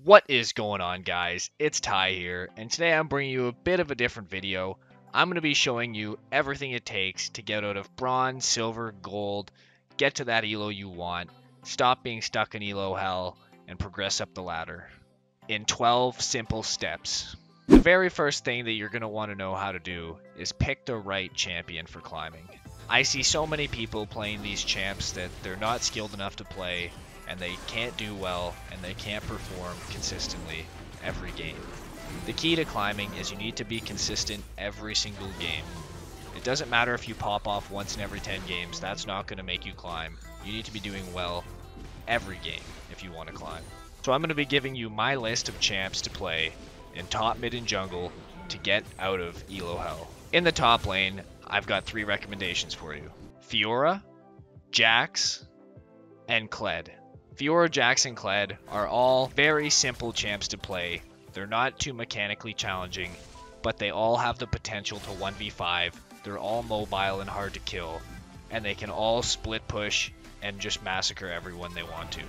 What is going on, guys? It's Ty here, and today I'm bringing you a bit of a different video. I'm going to be showing you everything it takes to get out of bronze, silver, gold, get to that elo you want, stop being stuck in elo hell, and progress up the ladder in 12 simple steps. The very first thing that you're going to want to know how to do is pick the right champion for climbing. I see so many people playing these champs that they're not skilled enough to play, and they can't do well, and they can't perform consistently every game. The key to climbing is you need to be consistent every single game. It doesn't matter if you pop off once in every 10 games, that's not going to make you climb. You need to be doing well every game if you want to climb. So I'm going to be giving you my list of champs to play in top, mid, and jungle to get out of elo hell. In the top lane, I've got 3 recommendations for you. Fiora, Jax, and Kled. Fiora, Jax, and Kled are all very simple champs to play. They're not too mechanically challenging, but they all have the potential to 1v5. They're all mobile and hard to kill, and they can all split push and just massacre everyone they want to.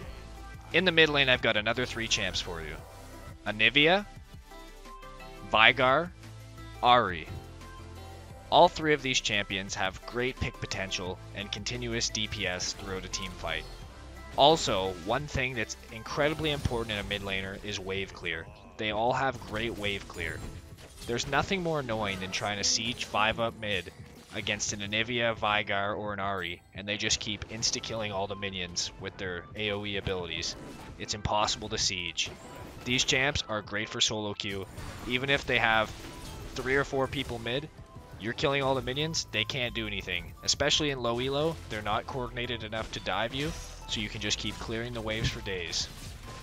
In the mid lane, I've got another 3 champs for you. Anivia, Veigar, Ahri. All 3 of these champions have great pick potential and continuous DPS throughout a team fight. Also, one thing that's incredibly important in a mid laner is wave clear. They all have great wave clear. There's nothing more annoying than trying to siege 5 up mid against an Anivia, Veigar, or an Ahri, and they just keep insta-killing all the minions with their AoE abilities. It's impossible to siege. These champs are great for solo queue. Even if they have 3 or 4 people mid, you're killing all the minions, they can't do anything. Especially in low elo, they're not coordinated enough to dive you, so you can just keep clearing the waves for days.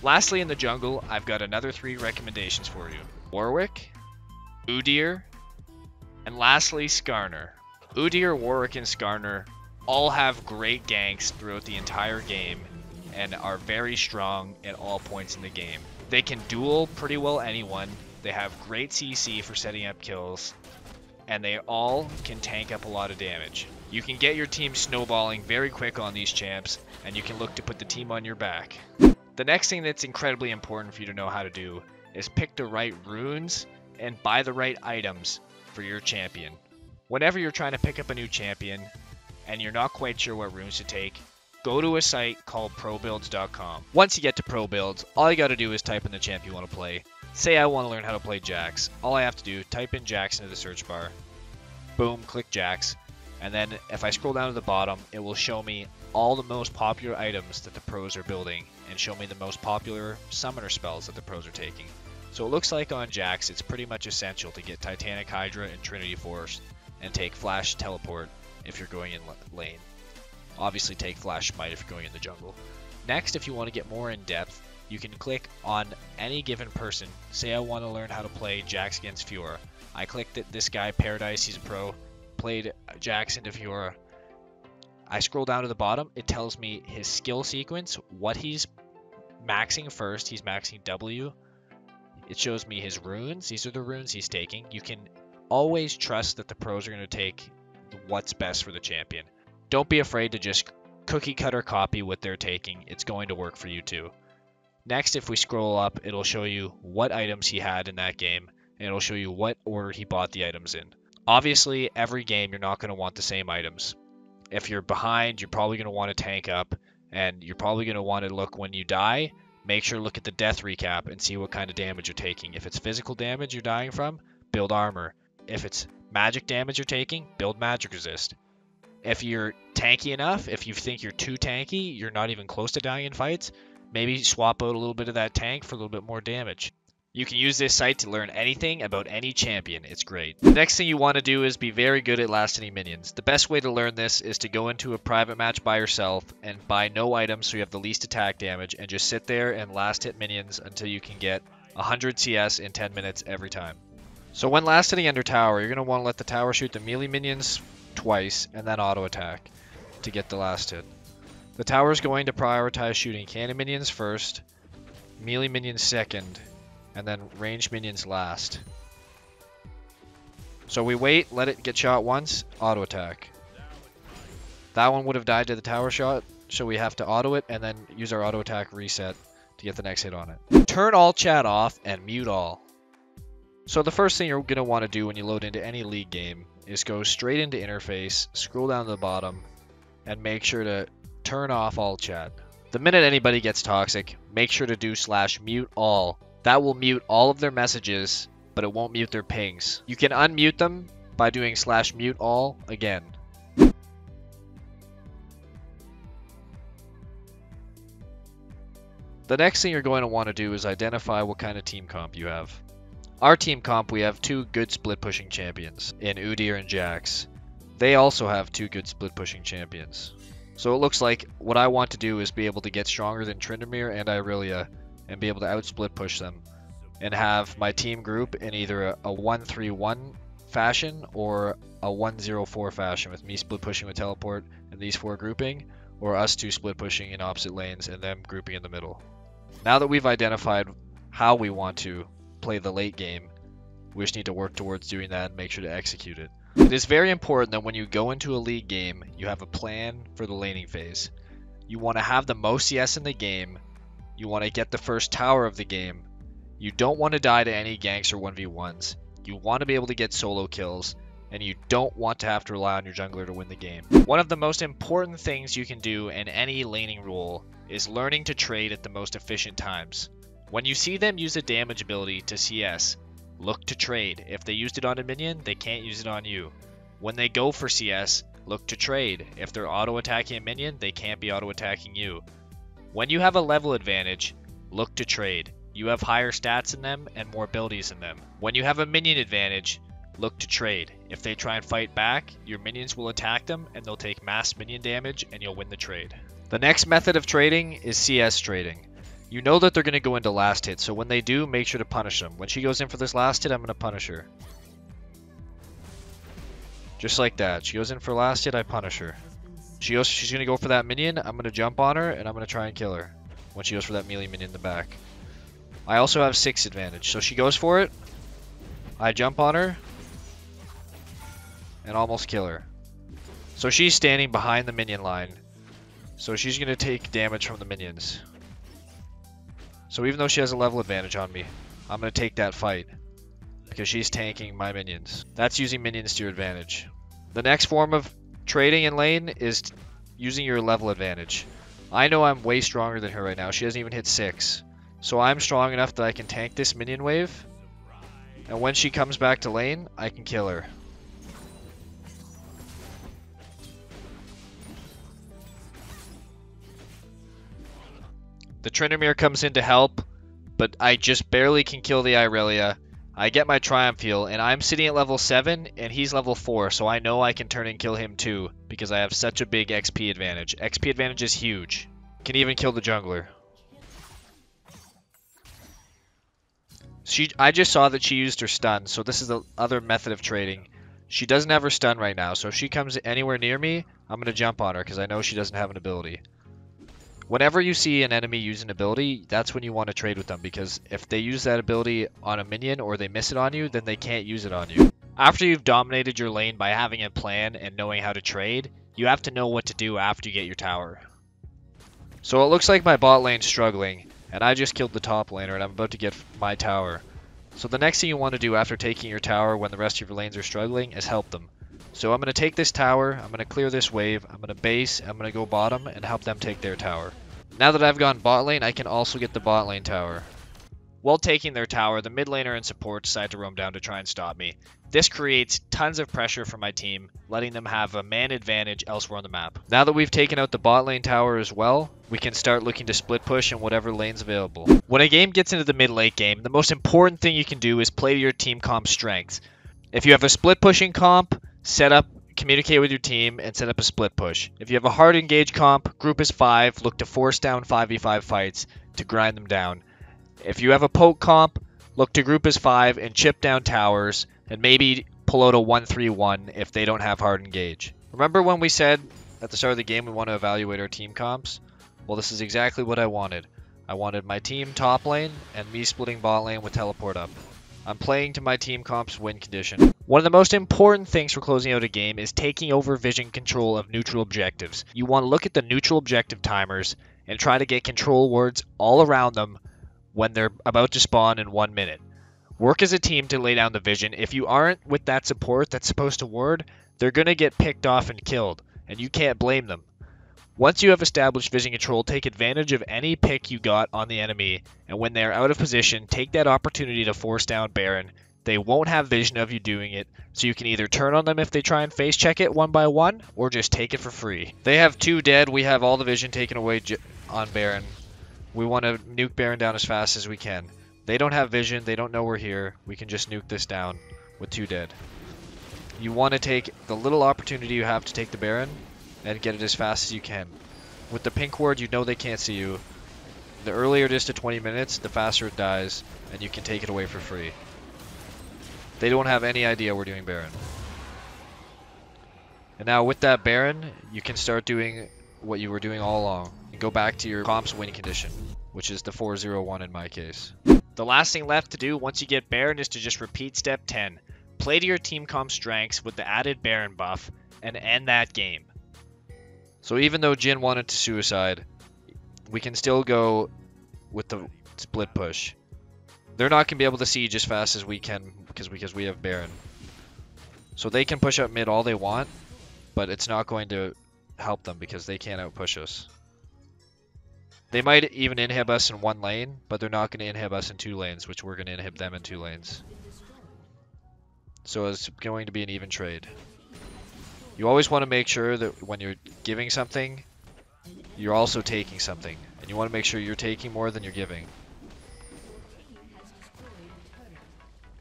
Lastly, in the jungle, I've got another 3 recommendations for you. Warwick, Udyr, and lastly, Skarner. Udyr, Warwick, and Skarner all have great ganks throughout the entire game and are very strong at all points in the game. They can duel pretty well anyone, they have great CC for setting up kills, and they all can tank up a lot of damage. You can get your team snowballing very quick on these champs, and you can look to put the team on your back. The next thing that's incredibly important for you to know how to do is pick the right runes and buy the right items for your champion. Whenever you're trying to pick up a new champion and you're not quite sure what runes to take, go to a site called probuilds.com. Once you get to ProBuilds, all you got to do is type in the champ you want to play. Say I want to learn how to play Jax. All I have to do, type in Jax into the search bar. Boom, click Jax. And then if I scroll down to the bottom, it will show me all the most popular items that the pros are building and show me the most popular summoner spells that the pros are taking. So it looks like on Jax, it's pretty much essential to get Titanic Hydra and Trinity Force and take Flash Teleport if you're going in lane. Obviously take Flash Smite if you're going in the jungle. Next, if you want to get more in depth, you can click on any given person. Say I want to learn how to play Jax against Fiora. I clicked at this guy, Paradise, he's a pro, played Jax into Fiora. I scroll down to the bottom, it tells me his skill sequence, what he's maxing first. He's maxing W. It shows me his runes. These are the runes he's taking. You can always trust that the pros are going to take what's best for the champion. Don't be afraid to just cookie cutter copy what they're taking. It's going to work for you too. Next, if we scroll up, it'll show you what items he had in that game, and it'll show you what order he bought the items in. Obviously, every game you're not going to want the same items. If you're behind, you're probably going to want to tank up, and you're probably going to want to look when you die. Make sure to look at the death recap and see what kind of damage you're taking. If it's physical damage you're dying from, build armor. If it's magic damage you're taking, build magic resist. If you're tanky enough, if you think you're too tanky, you're not even close to dying in fights, maybe swap out a little bit of that tank for a little bit more damage. You can use this site to learn anything about any champion. It's great. The next thing you want to do is be very good at last hitting minions. The best way to learn this is to go into a private match by yourself and buy no items so you have the least attack damage and just sit there and last hit minions until you can get 100 CS in 10 minutes every time. So when last hitting under tower, you're going to want to let the tower shoot the melee minions twice and then auto attack to get the last hit. The tower is going to prioritize shooting cannon minions first, melee minions second, and then ranged minions last. So we wait, let it get shot once, auto attack. That one would have died to the tower shot, so we have to auto it and then use our auto attack reset to get the next hit on it. Turn all chat off and mute all. So the first thing you're going to want to do when you load into any league game is go straight into interface, scroll down to the bottom, and make sure to turn off all chat. The minute anybody gets toxic, make sure to do /mute all. That will mute all of their messages, but it won't mute their pings. You can unmute them by doing /mute all again. The next thing you're going to want to do is identify what kind of team comp you have. Our team comp, we have 2 good split pushing champions in Udyr and Jax. They also have 2 good split pushing champions. So it looks like what I want to do is be able to get stronger than Tryndamere and Irelia and be able to out-split push them and have my team group in either a 1-3-1 fashion or a 1-0-4 fashion, with me split pushing with teleport and these 4 grouping, or us 2 split pushing in opposite lanes and them grouping in the middle. Now that we've identified how we want to play the late game, we just need to work towards doing that and make sure to execute it. It is very important that when you go into a league game, you have a plan for the laning phase. You want to have the most CS in the game, you want to get the first tower of the game, you don't want to die to any ganks or 1v1s, you want to be able to get solo kills, and you don't want to have to rely on your jungler to win the game. One of the most important things you can do in any laning role is learning to trade at the most efficient times. When you see them use a damage ability to CS, look to trade. If they used it on a minion, they can't use it on you. When they go for CS, look to trade. If they're auto-attacking a minion, they can't be auto-attacking you. When you have a level advantage, look to trade. You have higher stats than them and more abilities than them. When you have a minion advantage, look to trade. If they try and fight back, your minions will attack them and they'll take mass minion damage and you'll win the trade. The next method of trading is CS trading. You know that they're going to go into last hit, so when they do, make sure to punish them. When she goes in for this last hit, I'm going to punish her. Just like that. She goes in for last hit, I punish her. She's going to go for that minion, I'm going to jump on her, and I'm going to try and kill her when she goes for that melee minion in the back. I also have 6 advantage, so she goes for it, I jump on her, and almost kill her. So she's standing behind the minion line, so she's going to take damage from the minions. So even though she has a level advantage on me, I'm going to take that fight because she's tanking my minions. That's using minions to your advantage. The next form of trading in lane is using your level advantage. I know I'm way stronger than her right now. She hasn't even hit 6. So I'm strong enough that I can tank this minion wave. And when she comes back to lane, I can kill her. The Tryndamere comes in to help, but I just barely can kill the Irelia. I get my Triumph heal, and I'm sitting at level 7, and he's level 4, so I know I can turn and kill him too, because I have such a big XP advantage. XP advantage is huge. Can even kill the jungler. I just saw that she used her stun, so this is the other method of trading. She doesn't have her stun right now, so if she comes anywhere near me, I'm going to jump on her, because I know she doesn't have an ability. Whenever you see an enemy use an ability, that's when you want to trade with them, because if they use that ability on a minion or they miss it on you, then they can't use it on you. After you've dominated your lane by having a plan and knowing how to trade, you have to know what to do after you get your tower. So it looks like my bot lane's struggling, and I just killed the top laner and I'm about to get my tower. So the next thing you want to do after taking your tower when the rest of your lanes are struggling is help them. So I'm going to take this tower, I'm going to clear this wave, I'm going to base, I'm going to go bottom and help them take their tower. Now that I've gone bot lane, I can also get the bot lane tower. While taking their tower, the mid laner and support decide to roam down to try and stop me. This creates tons of pressure for my team, letting them have a man advantage elsewhere on the map. Now that we've taken out the bot lane tower as well, we can start looking to split push in whatever lane's available. When a game gets into the mid-late game, the most important thing you can do is play to your team comp's strengths. If you have a split pushing comp, communicate with your team and set up a split push. If you have a hard engage comp, group as 5, look to force down 5v5 fights to grind them down. If you have a poke comp, look to group as 5 and chip down towers and maybe pull out a 1-3-1 if they don't have hard engage. Remember when we said at the start of the game we want to evaluate our team comps? Well, this is exactly what I wanted. I wanted my team top lane and me splitting bot lane with teleport up. I'm playing to my team comp's win condition. One of the most important things for closing out a game is taking over vision control of neutral objectives. You want to look at the neutral objective timers and try to get control wards all around them when they're about to spawn in 1 minute. Work as a team to lay down the vision. If you aren't with that support that's supposed to ward, they're going to get picked off and killed, and you can't blame them. Once you have established vision control, take advantage of any pick you got on the enemy, and when they are out of position, take that opportunity to force down Baron. They won't have vision of you doing it, so you can either turn on them if they try and face check it one by one, or just take it for free. They have 2 dead, we have all the vision taken away on Baron. We want to nuke Baron down as fast as we can. They don't have vision, they don't know we're here, we can just nuke this down with 2 dead. You want to take the little opportunity you have to take the Baron, and get it as fast as you can. With the pink ward, you know they can't see you. The earlier it is to 20 minutes, the faster it dies, and you can take it away for free. They don't have any idea we're doing Baron. And now with that Baron, you can start doing what you were doing all along. And go back to your comp's win condition, which is the 4-0-1 in my case. The last thing left to do once you get Baron is to just repeat step 10. Play to your team comp strengths with the added Baron buff, and end that game. So even though Jin wanted to suicide, we can still go with the split push. They're not going to be able to siege as fast as we can because we have Baron. So they can push up mid all they want, but it's not going to help them because they can't outpush us. They might even inhib us in 1 lane, but they're not going to inhib us in 2 lanes, which we're going to inhib them in 2 lanes. So it's going to be an even trade. You always want to make sure that when you're giving something, you're also taking something. And you want to make sure you're taking more than you're giving.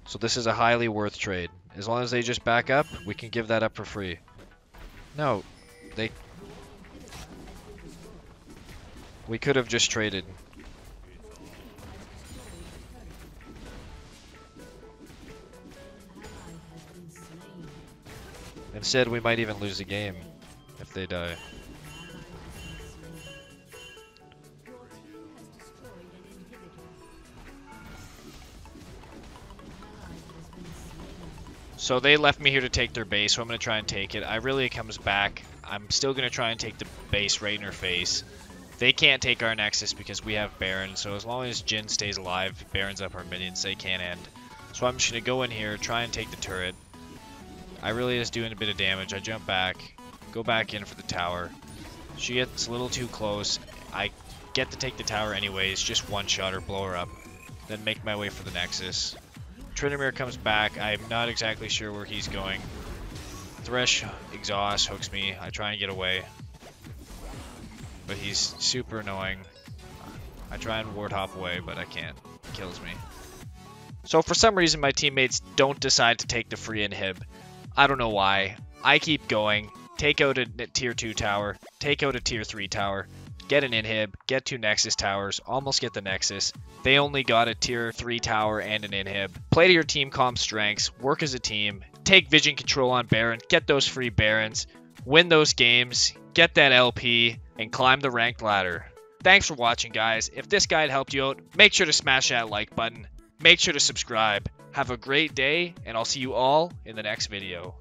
So this is a highly worth trade. As long as they just back up, we can give that up for free. No, we could have just traded. Instead, we might even lose the game if they die. So they left me here to take their base, so I'm going to try and take it. Really, it comes back. I'm still going to try and take the base right in her face. They can't take our Nexus because we have Baron, so as long as Jin stays alive, Baron's up our minions, they can't end. So I'm just going to go in here, try and take the turret. I really is doing a bit of damage. I jump back, go back in for the tower. She gets a little too close. I get to take the tower anyways, just one-shot her, blow her up, then make my way for the Nexus. Tryndamere comes back. I'm not exactly sure where he's going. Thresh exhaust hooks me. I try and get away, but he's super annoying. I try and ward hop away, but I can't. He kills me. So for some reason my teammates don't decide to take the free inhib. I don't know why. I keep going. Take out a tier 2 tower. Take out a tier 3 tower. Get an inhib. Get 2 Nexus towers. Almost get the Nexus. They only got a tier 3 tower and an inhib. Play to your team comp strengths. Work as a team. Take vision control on Baron. Get those free Barons. Win those games. Get that LP. And climb the ranked ladder. Thanks for watching, guys. If this guide helped you out, make sure to smash that like button. Make sure to subscribe. Have a great day, and I'll see you all in the next video.